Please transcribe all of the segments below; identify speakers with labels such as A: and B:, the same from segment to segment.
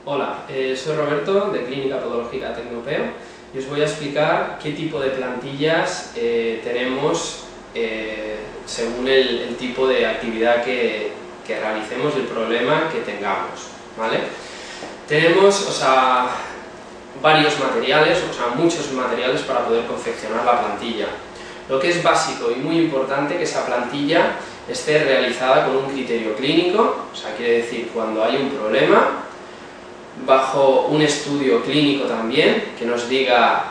A: Hola, soy Roberto de Clínica Podológica Tecnopeo y os voy a explicar qué tipo de plantillas tenemos según el tipo de actividad que realicemos y el problema que tengamos, ¿vale? Tenemos varios materiales, muchos materiales para poder confeccionar la plantilla. Lo que es básico y muy importante que esa plantilla esté realizada con un criterio clínico, quiere decir cuando hay un problema, bajo un estudio clínico también, que nos diga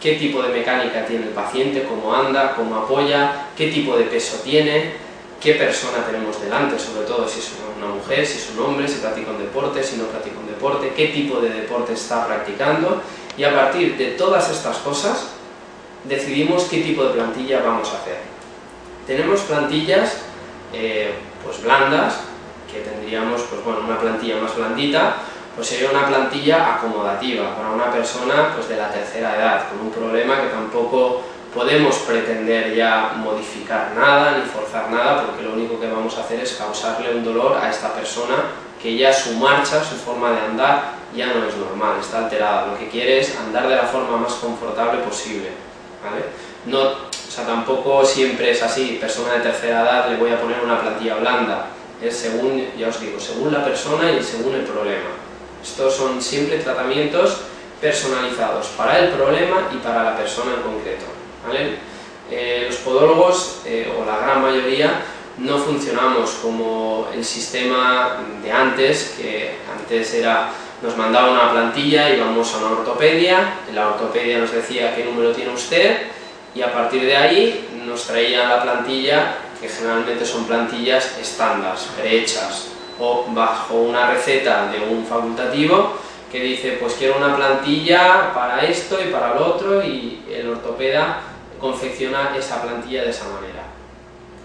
A: qué tipo de mecánica tiene el paciente, cómo anda, cómo apoya, qué tipo de peso tiene, qué persona tenemos delante, sobre todo si es una mujer, si es un hombre, si practica un deporte, si no practica un deporte, qué tipo de deporte está practicando, y a partir de todas estas cosas decidimos qué tipo de plantilla vamos a hacer. Tenemos plantillas pues blandas, que tendríamos una plantilla más blandita, pues sería una plantilla acomodativa para una persona de la tercera edad, con un problema que tampoco podemos pretender ya modificar nada ni forzar nada, porque lo único que vamos a hacer es causarle un dolor a esta persona que ya su marcha, su forma de andar ya no es normal, está alterada, lo que quiere es andar de la forma más confortable posible, ¿vale? Tampoco siempre es así, persona de tercera edad le voy a poner una plantilla blanda, es según, ya os digo, según la persona y según el problema. Estos son siempre tratamientos personalizados para el problema y para la persona en concreto, ¿vale? Los podólogos, o la gran mayoría, no funcionamos como el sistema de antes, que antes era, nos mandaba una plantilla, íbamos a una ortopedia, en la ortopedia nos decía qué número tiene usted, y a partir de ahí nos traían la plantilla, que generalmente son plantillas estándar, prehechas, o bajo una receta de un facultativo que dice pues quiero una plantilla para esto y para lo otro, y el ortopeda confecciona esa plantilla de esa manera.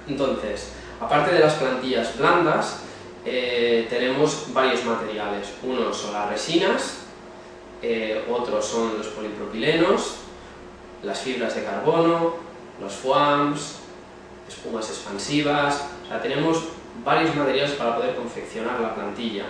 A: Entonces, aparte de las plantillas blandas, tenemos varios materiales. Unos son las resinas, otros son los polipropilenos, las fibras de carbono, los foams, espumas expansivas, tenemos varios materiales para poder confeccionar la plantilla.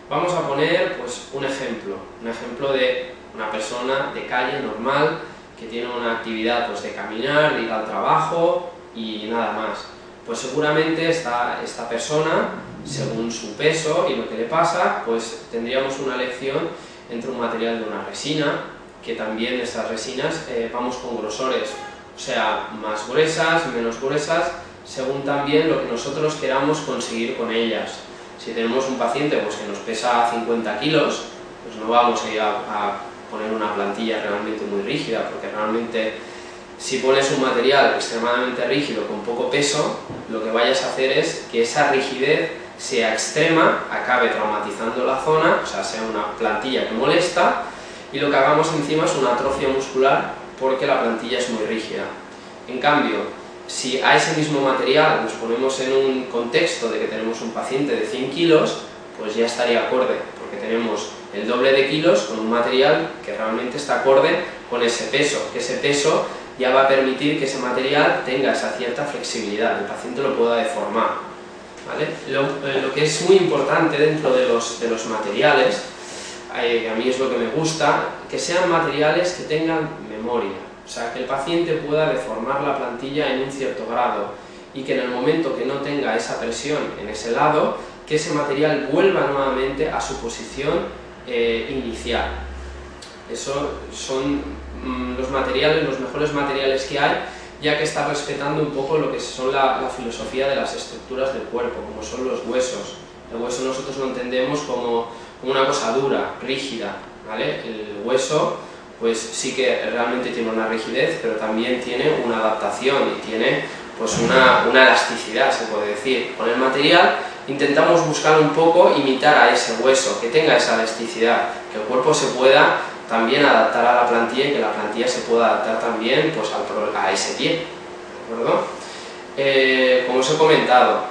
A: Vamos a poner un ejemplo de una persona de calle normal que tiene una actividad de caminar, de ir al trabajo y nada más. Pues seguramente esta persona, según su peso y lo que le pasa, pues tendríamos una elección entre un material de una resina, que también estas resinas vamos con grosores, más gruesas, menos gruesas, según también lo que nosotros queramos conseguir con ellas. Si tenemos un paciente que nos pesa 50 kilos, pues no vamos a ir a poner una plantilla realmente muy rígida, porque realmente si pones un material extremadamente rígido con poco peso, lo que vayas a hacer es que esa rigidez sea extrema, acabe traumatizando la zona, sea una plantilla que molesta, y lo que hagamos encima es una atrofia muscular porque la plantilla es muy rígida. En cambio, si a ese mismo material nos ponemos en un contexto de que tenemos un paciente de 100 kilos, pues ya estaría acorde, porque tenemos el doble de kilos con un material que realmente está acorde con ese peso, que ese peso ya va a permitir que ese material tenga esa cierta flexibilidad, el paciente lo pueda deformar, ¿vale? Lo que es muy importante dentro de los materiales, a mí es lo que me gusta, que sean materiales que tengan memoria, que el paciente pueda deformar la plantilla en un cierto grado y que en el momento que no tenga esa presión en ese lado, que ese material vuelva nuevamente a su posición inicial. Esos son los mejores materiales que hay, ya que está respetando un poco lo que son la filosofía de las estructuras del cuerpo, como son los huesos. El hueso nosotros lo entendemos como una cosa dura, rígida, ¿vale? El hueso pues sí que realmente tiene una rigidez, pero también tiene una adaptación y tiene una elasticidad, se puede decir. Con el material intentamos buscar un poco imitar a ese hueso, que tenga esa elasticidad, que el cuerpo se pueda también adaptar a la plantilla y que la plantilla se pueda adaptar también a ese pie, ¿de acuerdo? Como os he comentado,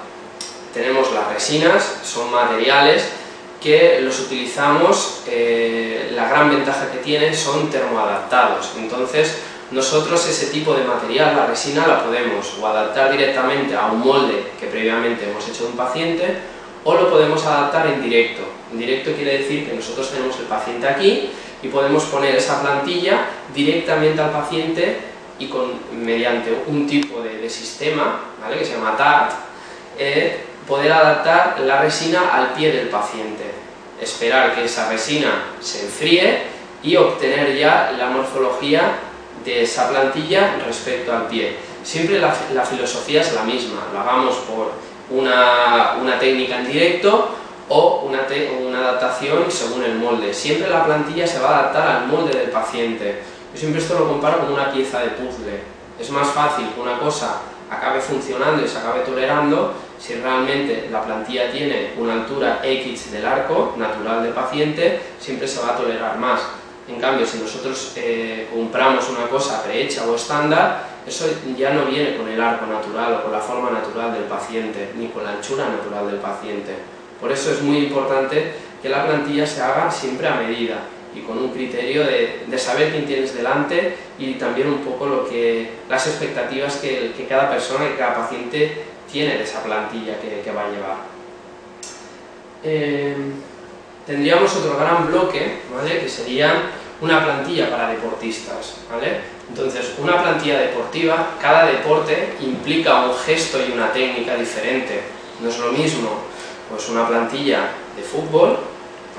A: tenemos las resinas, son materiales que los utilizamos, la gran ventaja que tienen son termoadaptados, entonces nosotros ese tipo de material, la resina, la podemos o adaptar directamente a un molde que previamente hemos hecho de un paciente, o lo podemos adaptar en directo. En directo quiere decir que nosotros tenemos el paciente aquí y podemos poner esa plantilla directamente al paciente y mediante un tipo de sistema, ¿vale?, que se llama TART, poder adaptar la resina al pie del paciente, esperar que esa resina se enfríe y obtener ya la morfología de esa plantilla respecto al pie. Siempre la filosofía es la misma, lo hagamos por una técnica en directo o una adaptación según el molde. Siempre la plantilla se va a adaptar al molde del paciente. Yo siempre esto lo comparo con una pieza de puzzle. Es más fácil que una cosa acabe funcionando y se acabe tolerando si realmente la plantilla tiene una altura X del arco natural del paciente, siempre se va a tolerar más. En cambio, si nosotros compramos una cosa prehecha o estándar, eso ya no viene con el arco natural o con la forma natural del paciente, ni con la anchura natural del paciente. Por eso es muy importante que la plantilla se haga siempre a medida y con un criterio de saber quién tienes delante y también un poco las expectativas que cada persona y cada paciente tiene de esa plantilla que va a llevar. Tendríamos otro gran bloque, ¿vale?, que sería una plantilla para deportistas, ¿vale? Entonces, una plantilla deportiva, cada deporte implica un gesto y una técnica diferente. No es lo mismo pues una plantilla de fútbol,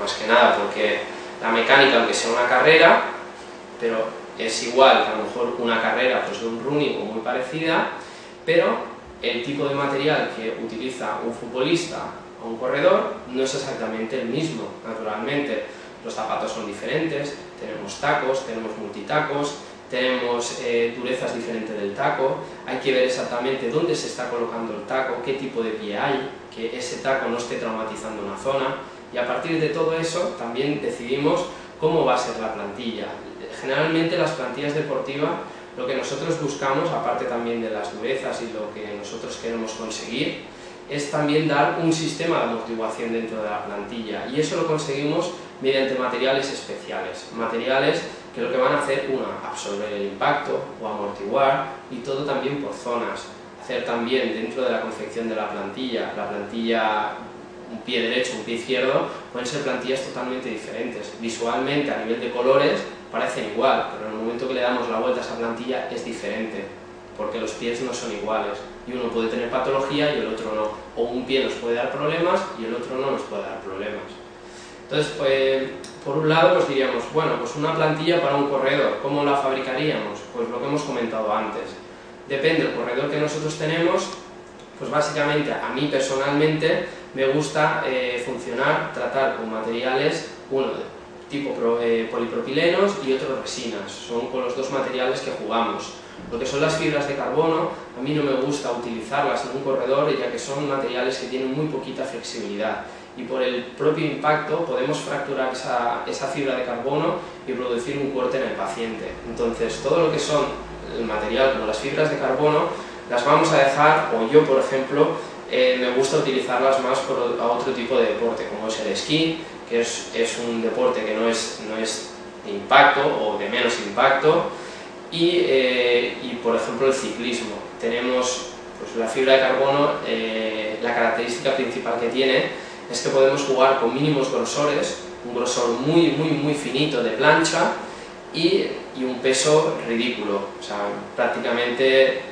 A: más que nada porque la mecánica, aunque sea una carrera, pero es igual que a lo mejor una carrera pues de un running o muy parecida, pero el tipo de material que utiliza un futbolista o un corredor no es exactamente el mismo, naturalmente. Los zapatos son diferentes, tenemos tacos, tenemos multitacos, tenemos durezas diferentes del taco, hay que ver exactamente dónde se está colocando el taco, qué tipo de pie hay, que ese taco no esté traumatizando una zona, y a partir de todo eso también decidimos cómo va a ser la plantilla. Generalmente las plantillas deportivas, lo que nosotros buscamos, aparte también de las durezas y lo que nosotros queremos conseguir, es también dar un sistema de amortiguación dentro de la plantilla, y eso lo conseguimos mediante materiales especiales, materiales que lo que van a hacer, absorber el impacto o amortiguar, y todo también por zonas. Hacer también dentro de la confección de la plantilla, un pie derecho, un pie izquierdo, pueden ser plantillas totalmente diferentes. Visualmente, a nivel de colores, parecen igual, pero en el momento que le damos la vuelta a esa plantilla es diferente, porque los pies no son iguales, y uno puede tener patología y el otro no, o un pie nos puede dar problemas y el otro no nos puede dar problemas. Entonces, pues, por un lado, pues diríamos, bueno, pues una plantilla para un corredor, ¿cómo la fabricaríamos? Pues lo que hemos comentado antes. Depende del corredor que nosotros tenemos, pues básicamente, a mí personalmente, me gusta tratar con materiales, uno de tipo polipropilenos y otro resinas, son con los dos materiales que jugamos. Lo que son las fibras de carbono, a mí no me gusta utilizarlas en un corredor, ya que son materiales que tienen muy poquita flexibilidad, y por el propio impacto podemos fracturar esa fibra de carbono y producir un corte en el paciente. Entonces, todo lo que son el material como las fibras de carbono las vamos a dejar, o yo por ejemplo me gusta utilizarlas más a otro tipo de deporte, como es el esquí, que es un deporte que no es de impacto o de menos impacto, y por ejemplo el ciclismo. Tenemos pues, la fibra de carbono, la característica principal que tiene es que podemos jugar con mínimos grosores, un grosor muy finito de plancha y un peso ridículo. O sea, prácticamente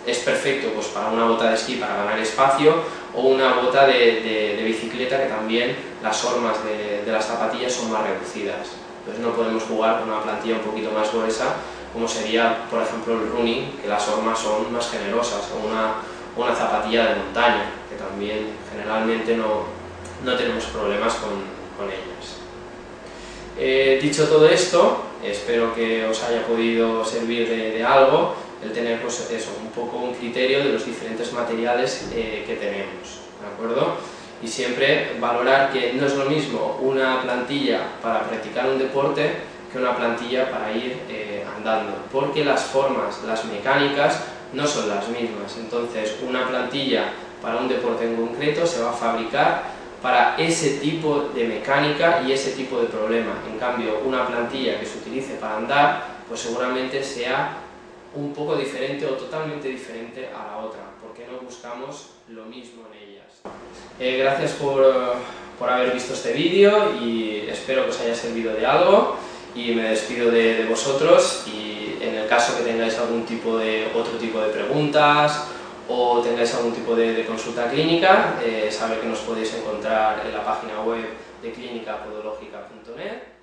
A: es perfecto pues, para una bota de esquí para ganar espacio, o una bota de bicicleta, que también las hormas de las zapatillas son más reducidas. Entonces no podemos jugar con una plantilla un poquito más gruesa, como sería por ejemplo el running, que las hormas son más generosas, o una zapatilla de montaña, que también generalmente no tenemos problemas con ellas. Dicho todo esto, espero que os haya podido servir de algo el tener pues, eso, un poco un criterio de los diferentes materiales que tenemos, ¿de acuerdo? Y siempre valorar que no es lo mismo una plantilla para practicar un deporte que una plantilla para ir andando, porque las formas, las mecánicas no son las mismas. Entonces, una plantilla para un deporte en concreto se va a fabricar para ese tipo de mecánica y ese tipo de problema. En cambio, una plantilla que se utilice para andar, pues seguramente sea un poco diferente o totalmente diferente a la otra, porque no buscamos lo mismo en ellas. Gracias por haber visto este vídeo y espero que os haya servido de algo, y me despido de vosotros, y en el caso que tengáis otro tipo de preguntas o tengáis algún tipo de consulta clínica, saber que nos podéis encontrar en la página web de clinicapodológica.net.